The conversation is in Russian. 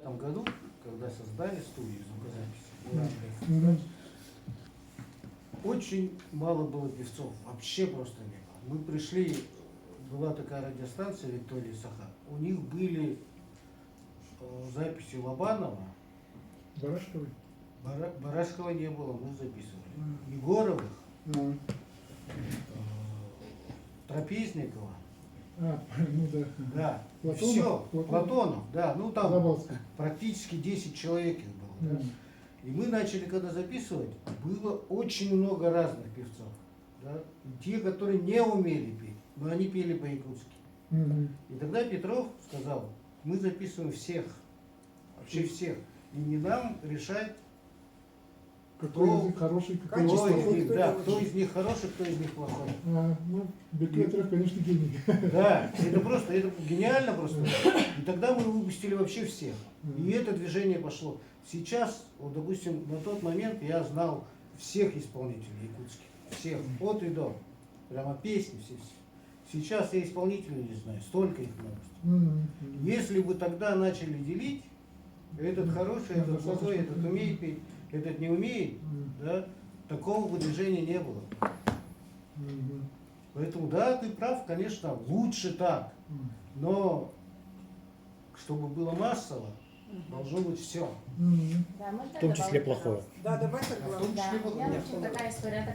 1995 году, когда создали студию звукозаписи, очень мало было певцов, вообще просто не было. Мы пришли, была такая радиостанция Виктория Саха, у них были записи Лобанова, Барашковый? Барашкова не было, мы записывали. Егоровых, Трапезникова, Ну да. да, Платонов? все, Платонов, да, ну там Заболский. практически 10 человек их было. Да? Да. И мы начали, когда записывать, было очень много разных певцов. Да? И те, которые не умели петь, но они пели по-якутски. И тогда Петров сказал, мы записываем всех, вообще всех. И не нам решать, Какой язык хороший, какой кто язык из плохой. них, да, кто из них хороший, кто из них плохой. Ну, Бекметров, конечно, гений. Да, это просто, это гениально просто. И тогда мы выпустили вообще всех. И это движение пошло. Сейчас, вот, допустим, на тот момент я знал всех исполнителей якутских. Всех, от и до. Прямо песни все. Сейчас я исполнителей не знаю, столько их много. Если бы тогда начали делить, этот хороший, этот плохой, этот умеет петь, этот не умеет, да, такого бы движения не было. Поэтому, да, ты прав, конечно, лучше так. Но чтобы было массово, должно быть все. Да, можно В том числе добавить, плохое. пожалуйста? Да, давай В том согласна. Да, числе у меня, в плохое. общем, такая история, такая